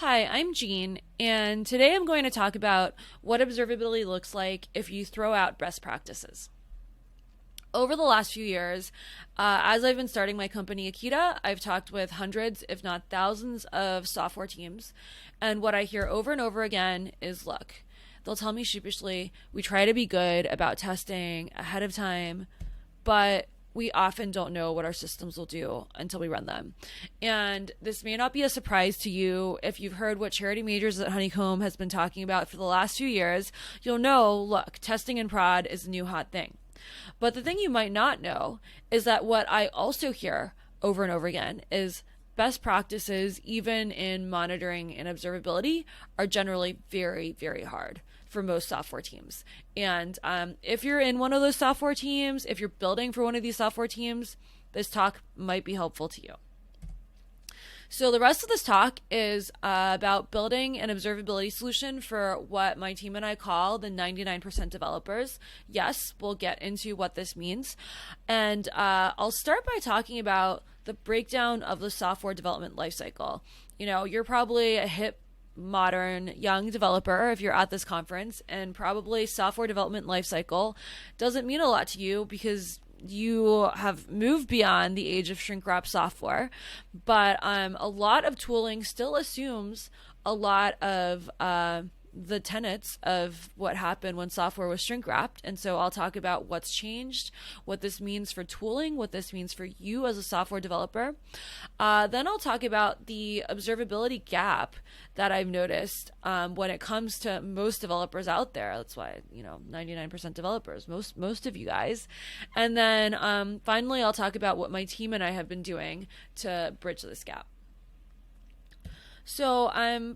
Hi, I'm Jean, and today I'm going to talk about what observability looks like if you throw out best practices. Over the last few years, as I've been starting my company Akita, I've talked with hundreds, if not thousands, of software teams. And what I hear over and over again is look, they'll tell me sheepishly, we try to be good about testing ahead of time, but we often don't know what our systems will do until we run them. And this may not be a surprise to you. If you've heard what Charity Majors at Honeycomb has been talking about for the last few years, you'll know, look, testing in prod is a new hot thing. But the thing you might not know is that what I also hear over and over again is best practices, even in monitoring and observability, are generally very, very hard for most software teams. And if you're in one of those software teams, if you're building for one of these software teams, this talk might be helpful to you. So the rest of this talk is about building an observability solution for what my team and I call the 99% developers. Yes, we'll get into what this means. And I'll start by talking about the breakdown of the software development lifecycle. You know, you're probably a hip, modern, young developer if you're at this conference, and probably software development lifecycle doesn't mean a lot to you because you have moved beyond the age of shrink wrap software. But a lot of tooling still assumes a lot of the tenets of what happened when software was shrink wrapped. And so I'll talk about what's changed, what this means for tooling, what this means for you as a software developer. Then I'll talk about the observability gap that I've noticed when it comes to most developers out there. That's why, 99% developers, most of you guys. And then finally, I'll talk about what my team and I have been doing to bridge this gap. So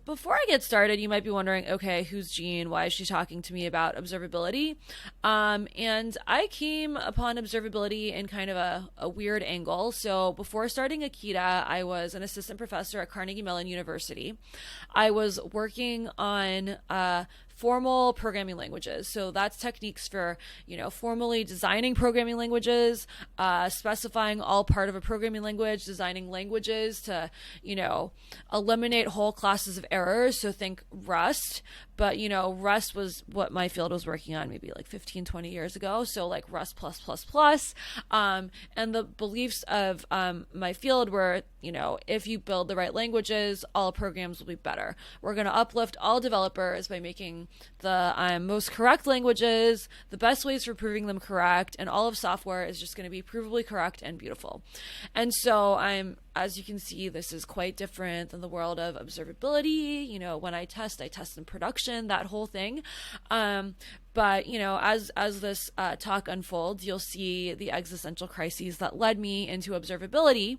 before I get started, you might be wondering, okay, who's Jean? Why is she talking to me about observability? And I came upon observability in kind of a weird angle. So before starting Akita, I was an assistant professor at Carnegie Mellon University. I was working on formal programming languages. So that's techniques for, formally designing programming languages, specifying all part of a programming language, designing languages to, eliminate whole classes of errors. So think Rust, but, Rust was what my field was working on maybe like 15, 20 years ago. So like Rust+++. And the beliefs of my field were, if you build the right languages, all programs will be better. We're going to uplift all developers by making the most correct languages, the best ways for proving them correct, and all of software is just going to be provably correct and beautiful. And so as you can see, this is quite different than the world of observability. When I test in production, that whole thing. But, as this talk unfolds, you'll see the existential crises that led me into observability.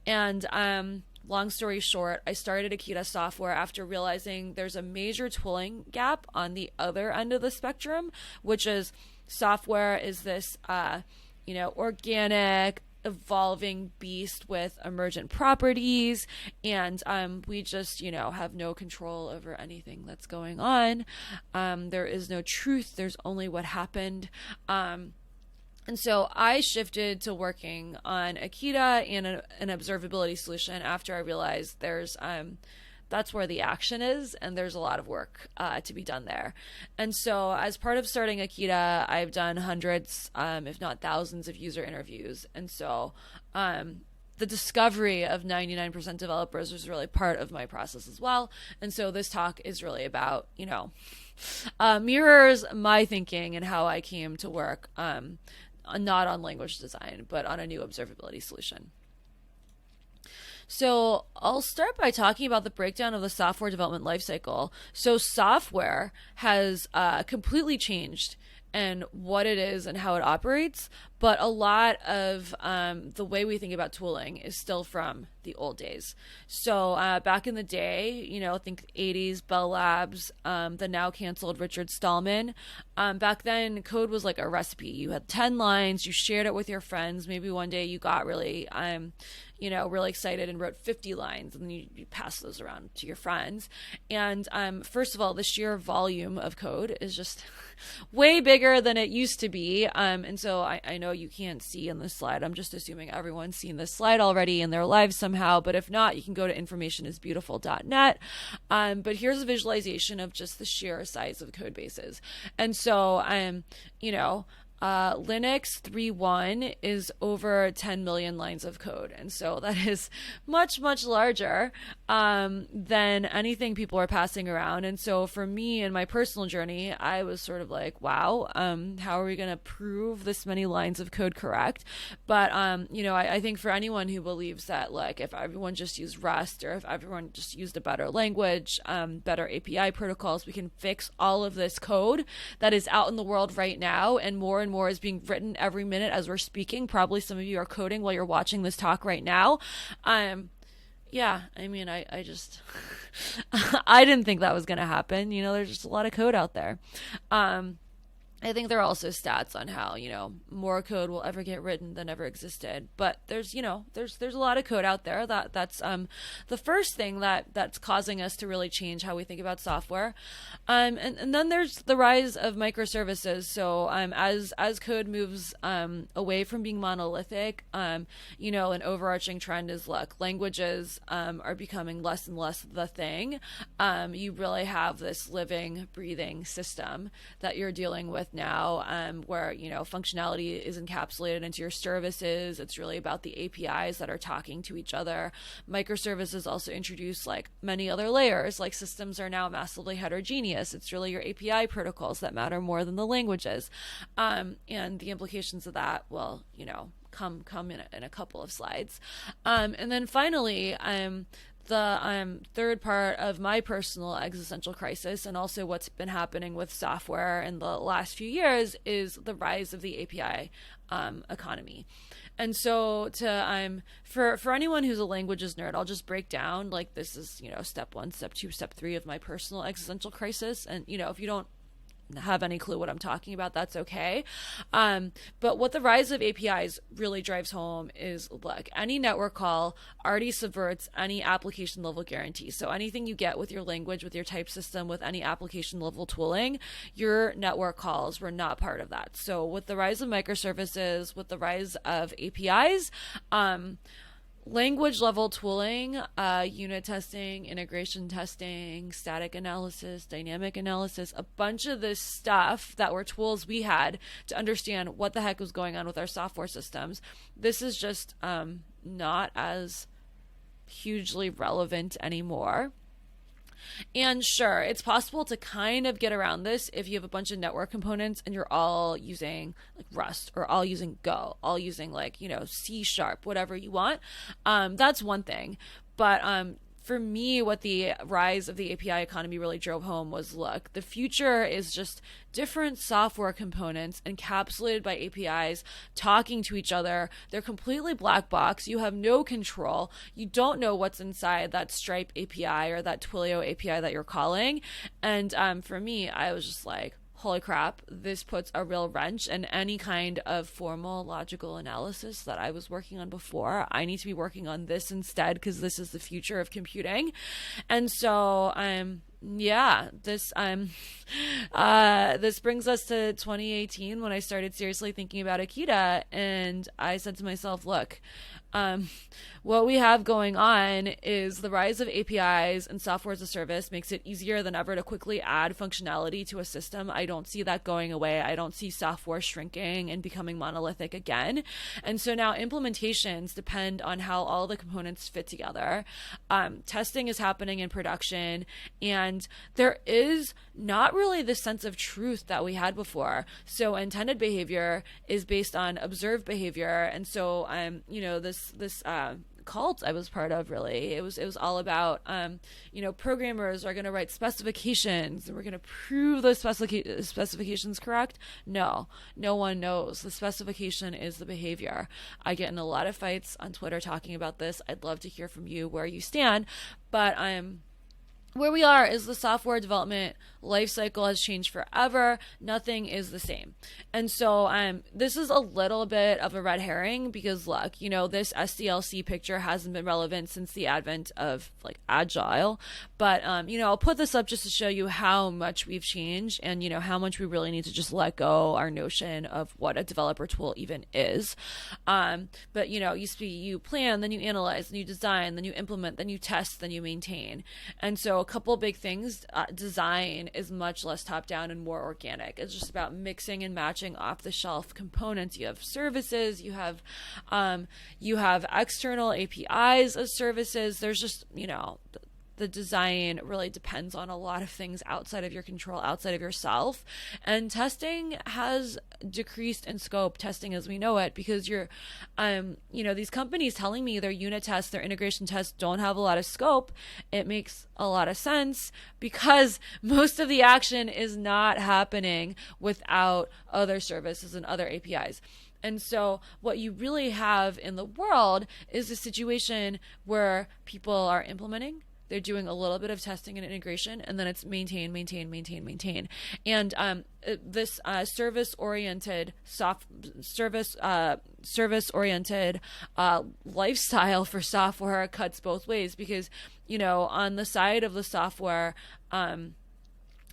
And long story short, I started Akita Software after realizing there's a major tooling gap on the other end of the spectrum, which is software is this, organic, evolving beast with emergent properties, and we just have no control over anything that's going on. There is no truth, there's only what happened. And so I shifted to working on Akita and an observability solution after I realized that's where the action is, and there's a lot of work to be done there. And so as part of starting Akita, I've done hundreds, if not thousands of user interviews. And so the discovery of 99% developers was really part of my process as well. And so this talk is really about, mirrors my thinking and how I came to work, not on language design, but on a new observability solution. So I'll start by talking about the breakdown of the software development lifecycle. So software has completely changed and what it is and how it operates, but a lot of the way we think about tooling is still from the old days. So back in the day, think 80s, Bell Labs, the now canceled Richard Stallman. Back then, code was like a recipe. You had 10 lines, you shared it with your friends. Maybe one day you got really really excited and wrote 50 lines, and then you pass those around to your friends. And first of all, the sheer volume of code is just way bigger than it used to be. And so I know you can't see in this slide. I'm just assuming everyone's seen this slide already in their lives somehow, but if not, you can go to informationisbeautiful.net. But here's a visualization of just the sheer size of code bases. And so Linux 3.1 is over 10 million lines of code. And so that is much, much larger than anything people are passing around. And so for me in my personal journey, I was sort of like, wow, how are we going to prove this many lines of code correct? But, I think for anyone who believes that, like, if everyone just used Rust, or if everyone just used a better language, better API protocols, we can fix all of this code that is out in the world right now, and more is being written every minute as we're speaking. Probably some of you are coding while you're watching this talk right now. I just I didn't think that was going to happen. There's just a lot of code out there. I think there are also stats on how, more code will ever get written than ever existed. But there's a lot of code out there. That's the first thing that's causing us to really change how we think about software. And then there's the rise of microservices. So as code moves away from being monolithic, an overarching trend is, look, languages are becoming less and less the thing. You really have this living, breathing system that you're dealing with now, where functionality is encapsulated into your services. It's really about the APIs that are talking to each other. Microservices also introduce, like many other layers, like systems are now massively heterogeneous. It's really your API protocols that matter more than the languages, and the implications of that will come in a couple of slides, and then finally the third part of my personal existential crisis, and also what's been happening with software in the last few years, is the rise of the API economy. And so for anyone who's a languages nerd, I'll just break down, like, this is step 1, step 2, step 3 of my personal existential crisis. And if you don't have any clue what I'm talking about, that's okay. But what the rise of APIs really drives home is, look, any network call already subverts any application level guarantee. So anything you get with your language, with your type system, with any application level tooling, your network calls were not part of that. So with the rise of microservices, with the rise of APIs, language level tooling, unit testing, integration testing, static analysis, dynamic analysis, a bunch of this stuff that were tools we had to understand what the heck was going on with our software systems. This is just not as hugely relevant anymore. And sure, it's possible to kind of get around this if you have a bunch of network components and you're all using like Rust, or all using Go, all using C#, whatever you want. That's one thing. But for me, what the rise of the API economy really drove home was, look, the future is just different software components encapsulated by APIs talking to each other. They're completely black box. You have no control. You don't know what's inside that Stripe API or that Twilio API that you're calling. And for me, I was just like, holy crap, this puts a real wrench in any kind of formal logical analysis that I was working on before. I need to be working on this instead, because this is the future of computing. And so this brings us to 2018, when I started seriously thinking about Akita, and I said to myself, look, what we have going on is the rise of APIs and software as a service makes it easier than ever to quickly add functionality to a system. I don't see that going away. I don't see software shrinking and becoming monolithic again. And so now implementations depend on how all the components fit together. Testing is happening in production, and there is not really the sense of truth that we had before. So intended behavior is based on observed behavior. And so, this cult I was part of, really, it was all about programmers are going to write specifications and we're going to prove those specifications correct. No one knows. The specification is the behavior. I get in a lot of fights on Twitter talking about this. I'd love to hear from you where you stand, but where we are is the software development life cycle has changed forever. Nothing is the same. And so this is a little bit of a red herring because look, this SDLC picture hasn't been relevant since the advent of like agile. But I'll put this up just to show you how much we've changed and how much we really need to just let go our notion of what a developer tool even is. But you plan, then you analyze, then you design, then you implement, then you test, then you maintain. And so a couple big things, design is much less top down and more organic. It's just about mixing and matching off the shelf components. You have services, you have external APIs of services. There's just, the design really depends on a lot of things outside of your control, outside of yourself. And testing has decreased in scope, testing as we know it, because these companies telling me their unit tests, their integration tests don't have a lot of scope. It makes a lot of sense because most of the action is not happening without other services and other APIs. And so what you really have in the world is a situation where people are implementing, they're doing a little bit of testing and integration, and then it's maintain. And this service-oriented lifestyle for software cuts both ways because, on the side of the software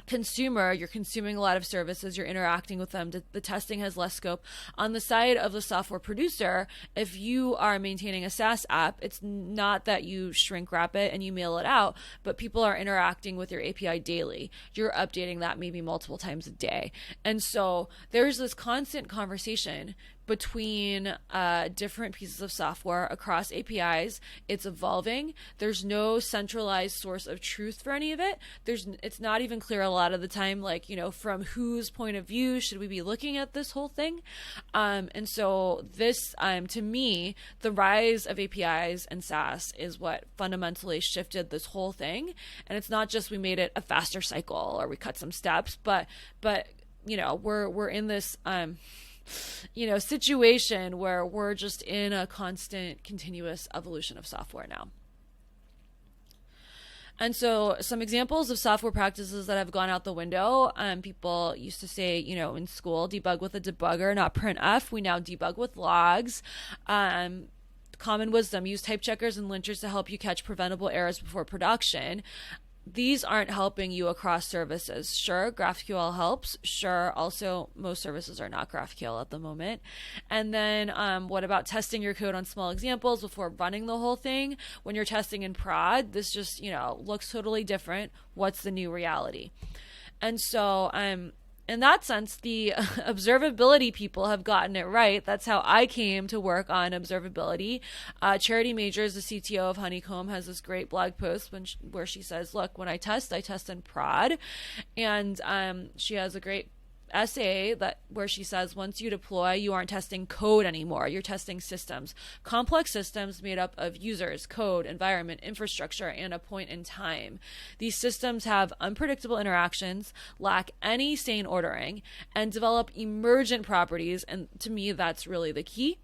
consumer, you're consuming a lot of services, you're interacting with them, the testing has less scope. On the side of the software producer, if you are maintaining a SaaS app, it's not that you shrink wrap it and you mail it out, but people are interacting with your API daily. You're updating that maybe multiple times a day. And so there's this constant conversation between different pieces of software across APIs. It's evolving. There's no centralized source of truth for any of it. It's not even clear a lot of the time, from whose point of view should we be looking at this whole thing. And so this, to me, the rise of APIs and SaaS is what fundamentally shifted this whole thing. And it's not just we made it a faster cycle or we cut some steps, but we're in this situation where we're just in a constant, continuous evolution of software now. And so some examples of software practices that have gone out the window, people used to say, in school, debug with a debugger, not printf. We now debug with logs. Common wisdom, use type checkers and linters to help you catch preventable errors before production. These aren't helping you across services. Sure, GraphQL helps. Sure, also most services are not GraphQL at the moment. And then what about testing your code on small examples before running the whole thing? When you're testing in prod, this just, looks totally different. What's the new reality? And so in that sense, the observability people have gotten it right. That's how I came to work on observability. Charity Majors, the CTO of Honeycomb, has this great blog post where she says, look, when I test in prod. And she has a great essay where she says once you deploy, you aren't testing code anymore. You're testing systems, complex systems made up of users, code, environment, infrastructure, and a point in time. These systems have unpredictable interactions, lack any sane ordering, and develop emergent properties. And to me, that's really the key,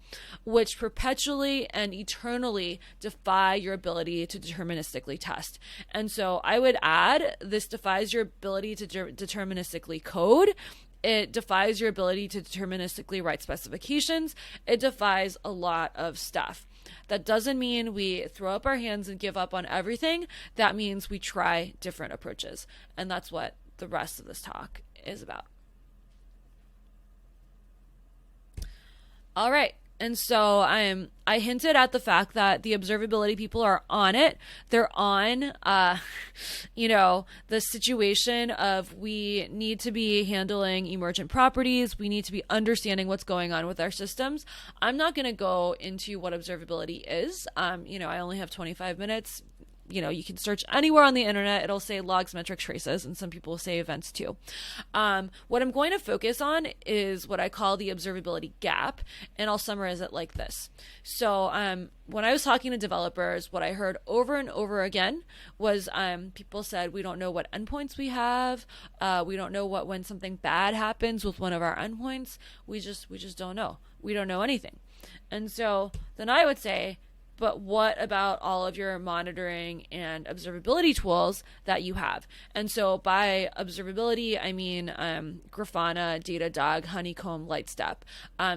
which perpetually and eternally defy your ability to deterministically test. And so I would add, this defies your ability to deterministically code. It defies your ability to deterministically write specifications. It defies a lot of stuff. That doesn't mean we throw up our hands and give up on everything. That means we try different approaches. And that's what the rest of this talk is about. All right. And so I hinted at the fact that the observability people are on it. They're on, the situation of we need to be handling emergent properties. We need to be understanding what's going on with our systems. I'm not going to go into what observability is. I only have 25 minutes. You can search anywhere on the internet. It'll say logs, metrics, traces, and some people will say events too. What I'm going to focus on is what I call the observability gap, and I'll summarize it like this. So when I was talking to developers, what I heard over and over again was people said, we don't know what endpoints we have. We don't know when something bad happens with one of our endpoints. We just don't know. We don't know anything. And so then I would say, but what about all of your monitoring and observability tools that you have? And so by observability, I mean Grafana, Datadog, Honeycomb, Lightstep.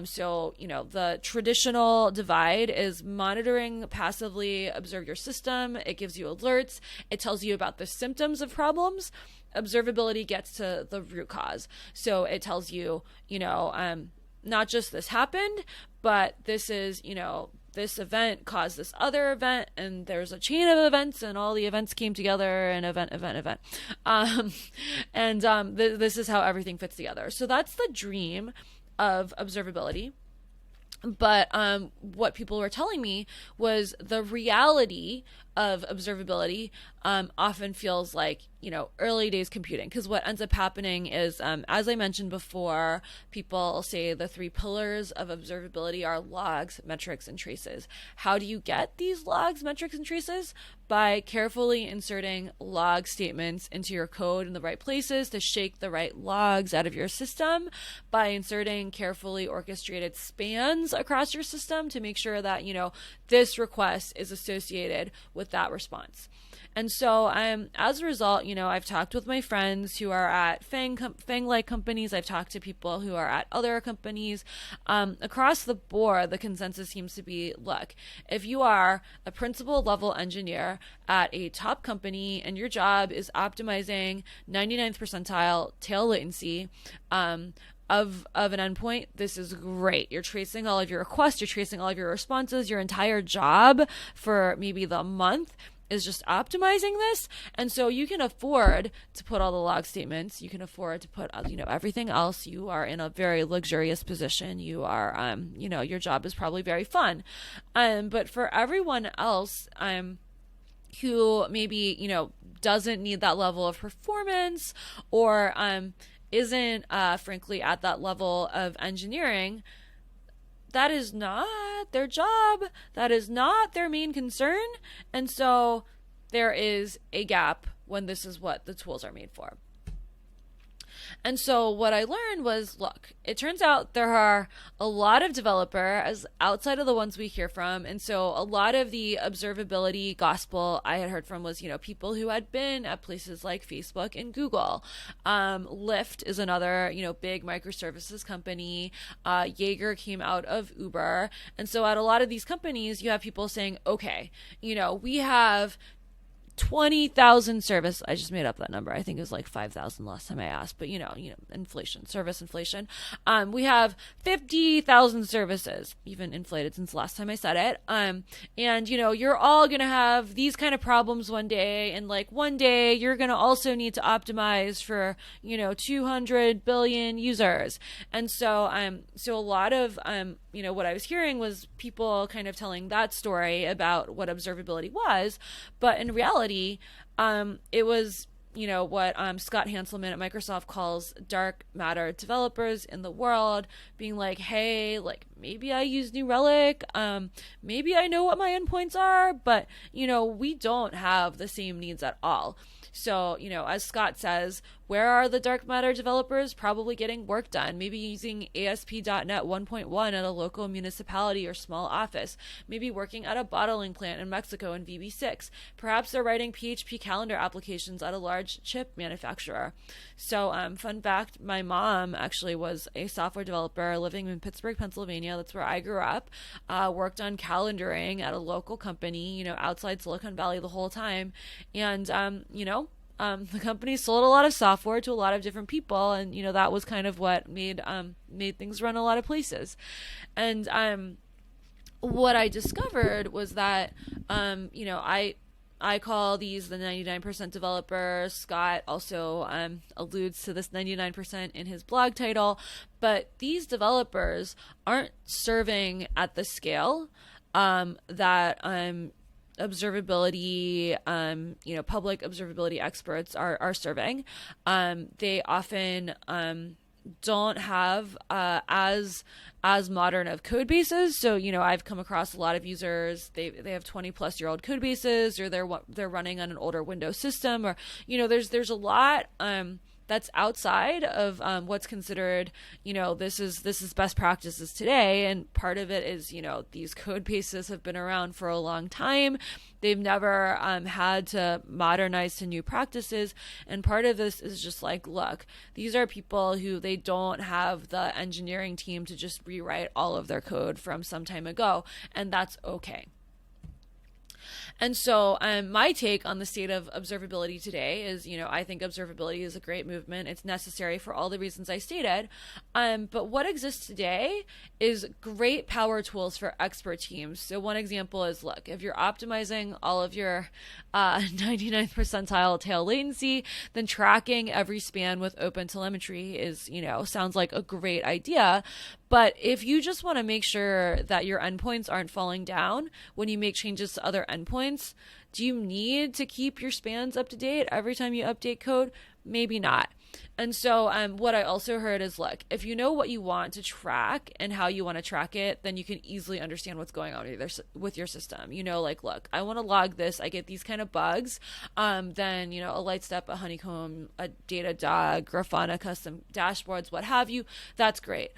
So, the traditional divide is monitoring passively, observe your system. It gives you alerts. It tells you about the symptoms of problems. Observability gets to the root cause. So it tells you, not just this happened, but this is, this event caused this other event, and there's a chain of events, and all the events came together, and event. This is how everything fits together. So that's the dream of observability. But what people were telling me was the reality of observability often feels like, early days computing. Because what ends up happening is, as I mentioned before, people say the three pillars of observability are logs, metrics, and traces. How do you get these logs, metrics, and traces? By carefully inserting log statements into your code in the right places to shake the right logs out of your system, by inserting carefully orchestrated spans across your system to make sure that, this request is associated with that response. And so as a result, I've talked with my friends who are at FANG-like companies. I've talked to people who are at other companies. Across the board, the consensus seems to be, look, if you are a principal level engineer at a top company and your job is optimizing 99th percentile tail latency, of an endpoint, this is great. You're tracing all of your requests, you're tracing all of your responses, your entire job for maybe the month is just optimizing this. And so you can afford to put all the log statements, you can afford to put, everything else. You are in a very luxurious position. You are, your job is probably very fun. But for everyone else, who maybe, doesn't need that level of performance, or, isn't frankly at that level of engineering, that is not their job. That is not their main concern. And so there is a gap when this is what the tools are made for. And so what I learned was, look, it turns out there are a lot of developers outside of the ones we hear from. And so a lot of the observability gospel I had heard from was, people who had been at places like Facebook and Google. Lyft is another, big microservices company. Jaeger came out of Uber. And so at a lot of these companies, you have people saying, okay, we have 20,000 service. I just made up that number. I think it was like 5,000 last time I asked, but inflation, service inflation. We have 50,000 services, even inflated since last time I said it. And you're all going to have these kind of problems one day. And like one day you're going to also need to optimize for, 200 billion users. And so, so a lot of, what I was hearing was people kind of telling that story about what observability was, but in reality, it was, what Scott Hanselman at Microsoft calls dark matter developers in the world being like, hey, like maybe I use New Relic, maybe I know what my endpoints are, but, we don't have the same needs at all. So, as Scott says, where are the dark matter developers? Probably getting work done, maybe using ASP.NET 1.1 at a local municipality or small office, maybe working at a bottling plant in Mexico in VB6. Perhaps they're writing PHP calendar applications at a large chip manufacturer. So, fun fact, my mom actually was a software developer living in Pittsburgh, Pennsylvania. That's where I grew up. Worked on calendaring at a local company, outside Silicon Valley the whole time. And, the company sold a lot of software to a lot of different people, and that was kind of what made things run a lot of places. And what I discovered was that I call these the 99% developers. Scott also alludes to this 99% in his blog title, but these developers aren't serving at the scale that observability, public observability experts are serving. They often don't have as modern of code bases. So, I've come across a lot of users, they have 20+ year old code bases, or they're running on an older Windows system, or, there's a lot that's outside of what's considered, this is best practices today. And part of it is, these code bases have been around for a long time. They've never had to modernize to new practices. And part of this is just like, look, these are people who they don't have the engineering team to just rewrite all of their code from some time ago. And that's okay. And so my take on the state of observability today is, I think observability is a great movement. It's necessary for all the reasons I stated. But what exists today is great power tools for expert teams. So one example is, look, if you're optimizing all of your 99th percentile tail latency, then tracking every span with open telemetry is, sounds like a great idea. But if you just want to make sure that your endpoints aren't falling down when you make changes to other endpoints, do you need to keep your spans up to date every time you update code? Maybe not. And so what I also heard is, look, if you know what you want to track and how you want to track it, then you can easily understand what's going on with your system. Like, look, I want to log this. I get these kind of bugs. Then, a Lightstep, a Honeycomb, a Datadog, Grafana custom dashboards, what have you. That's great.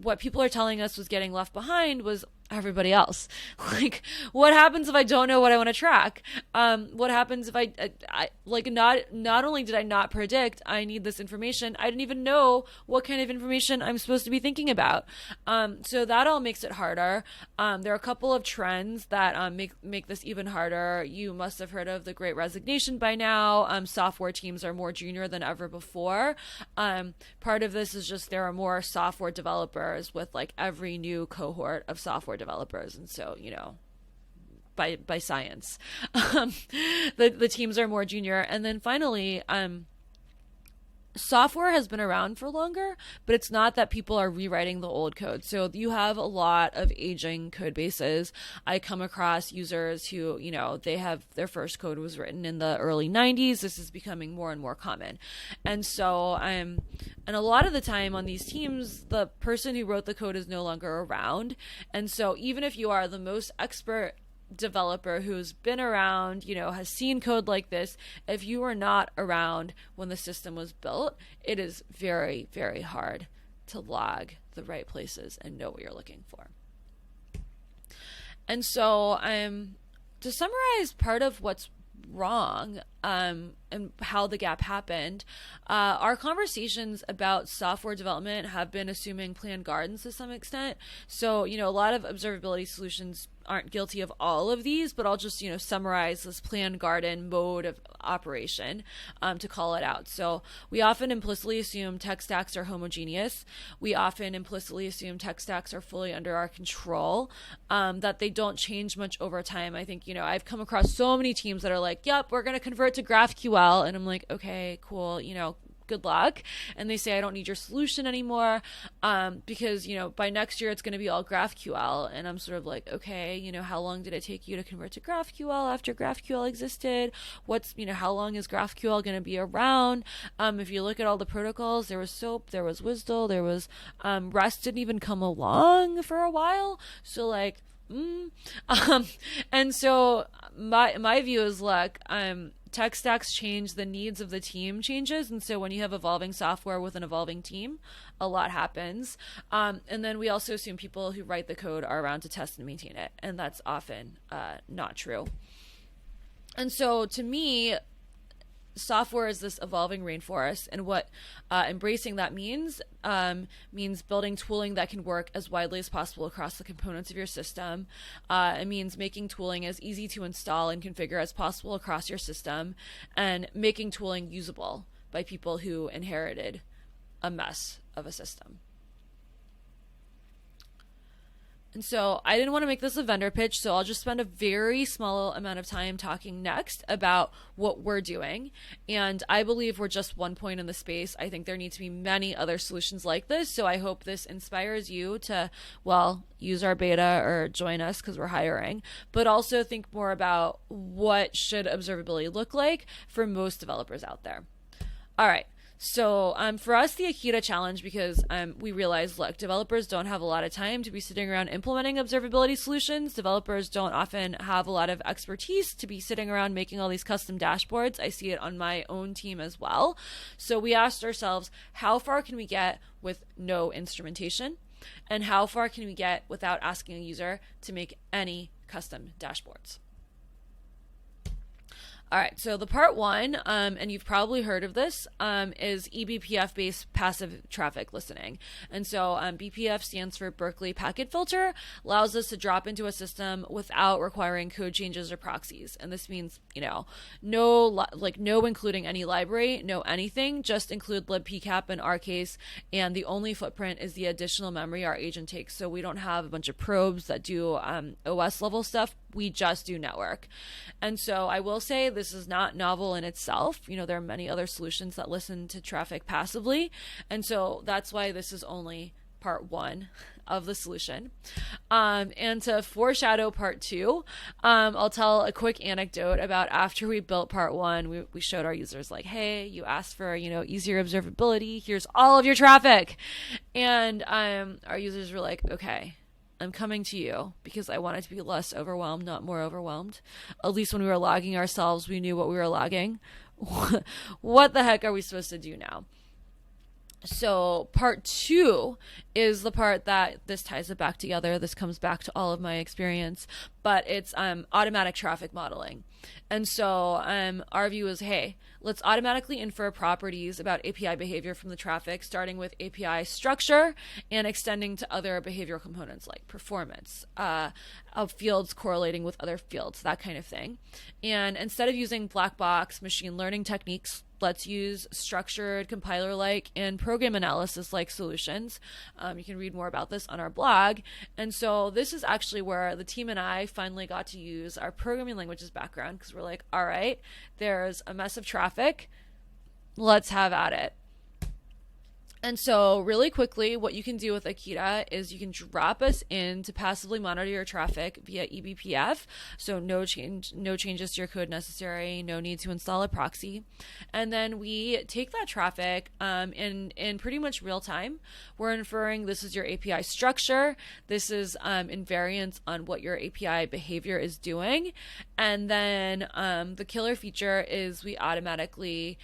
What people are telling us was getting left behind was everybody else. Like, what happens if I don't know what I want to track? What happens if I not only did I not predict I need this information, I didn't even know what kind of information I'm supposed to be thinking about. So that all makes it harder. There are a couple of trends that make this even harder. You must have heard of the Great Resignation by now. Software teams are more junior than ever before. Part of this is just there are more software developers with like every new cohort of software developers, and so by science the teams are more junior. And then finally, software has been around for longer, but it's not that people are rewriting the old code. So you have a lot of aging code bases. I come across users who, they have their first code was written in the early 90s. This is becoming more and more common. And so and a lot of the time on these teams, the person who wrote the code is no longer around. And so even if you are the most expert developer who's been around, has seen code like this, if you are not around when the system was built, it is very, very hard to log the right places and know what you're looking for. And so to summarize part of what's wrong and how the gap happened, our conversations about software development have been assuming planned gardens to some extent. So, a lot of observability solutions aren't guilty of all of these, but I'll just, summarize this planned garden mode of operation to call it out. So we often implicitly assume tech stacks are homogeneous. We often implicitly assume tech stacks are fully under our control, that they don't change much over time. I think, I've come across so many teams that are like, yep, we're going to convert to GraphQL. And I'm like, okay, cool, good luck. And they say, I don't need your solution anymore because, by next year it's going to be all GraphQL. And I'm sort of like, okay, how long did it take you to convert to GraphQL after GraphQL existed? How long is GraphQL going to be around? If you look at all the protocols, there was SOAP, there was WSDL, there was REST didn't even come along for a while. So like, and so my view is, look, tech stacks change, the needs of the team changes. And so when you have evolving software with an evolving team, a lot happens. And then we also assume people who write the code are around to test and maintain it. And that's often not true. And so to me, software is this evolving rainforest, and what embracing that means building tooling that can work as widely as possible across the components of your system. It means making tooling as easy to install and configure as possible across your system, and making tooling usable by people who inherited a mess of a system. And so I didn't want to make this a vendor pitch, so I'll just spend a very small amount of time talking next about what we're doing. And I believe we're just one point in the space. I think there need to be many other solutions like this. So I hope this inspires you to, use our beta or join us because we're hiring, but also think more about what should observability look like for most developers out there. All right. So for us, the Akita challenge, because we realized, look, developers don't have a lot of time to be sitting around implementing observability solutions. Developers don't often have a lot of expertise to be sitting around making all these custom dashboards. I see it on my own team as well. So we asked ourselves, how far can we get with no instrumentation? And how far can we get without asking a user to make any custom dashboards? All right, so the part one, and you've probably heard of this, is eBPF-based passive traffic listening. And so BPF stands for Berkeley Packet Filter, allows us to drop into a system without requiring code changes or proxies. And this means, no including any library, no anything, just include libpcap in our case. And the only footprint is the additional memory our agent takes. So we don't have a bunch of probes that do OS level stuff. We just do network. And so I will say this is not novel in itself. There are many other solutions that listen to traffic passively. And so that's why this is only part one of the solution. And to foreshadow part two, I'll tell a quick anecdote about after we built part one, we showed our users like, hey, you asked for, easier observability. Here's all of your traffic. And our users were like, okay, I'm coming to you because I wanted to be less overwhelmed, not more overwhelmed. At least when we were logging ourselves, we knew what we were logging. What the heck are we supposed to do now? So part two is the part that this ties it back together. This comes back to all of my experience, but it's automatic traffic modeling. And so our view is, hey, let's automatically infer properties about API behavior from the traffic, starting with API structure and extending to other behavioral components like performance, of fields correlating with other fields, that kind of thing. And instead of using black box machine learning techniques, let's use structured compiler-like and program analysis-like solutions. You can read more about this on our blog. And so this is actually where the team and I finally got to use our programming languages background, because we're like, all right, there's a mess of traffic. Let's have at it. And so really quickly, what you can do with Akita is you can drop us in to passively monitor your traffic via eBPF. So no changes to your code necessary, no need to install a proxy. And then we take that traffic in pretty much real time. We're inferring this is your API structure. This is invariance on what your API behavior is doing. And then the killer feature is we automatically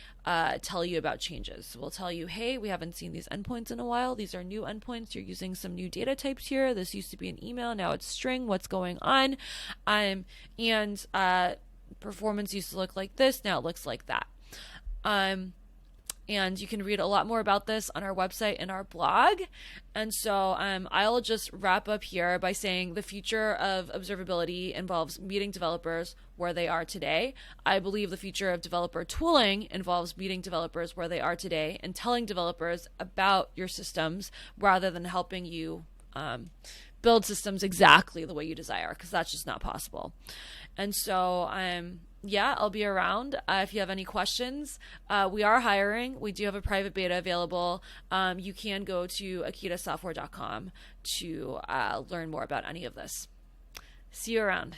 tell you about changes. So we'll tell you, hey, we haven't seen these endpoints in a while. These are new endpoints. You're using some new data types here. This used to be an email. Now it's string. What's going on? And performance used to look like this. Now it looks like that. And you can read a lot more about this on our website and our blog. And so I'll just wrap up here by saying the future of observability involves meeting developers where they are today. I believe the future of developer tooling involves meeting developers where they are today and telling developers about your systems rather than helping you build systems exactly the way you desire, because that's just not possible. And so I'll be around if you have any questions. We are hiring. We do have a private beta available. You can go to akitasoftware.com to learn more about any of this. See you around.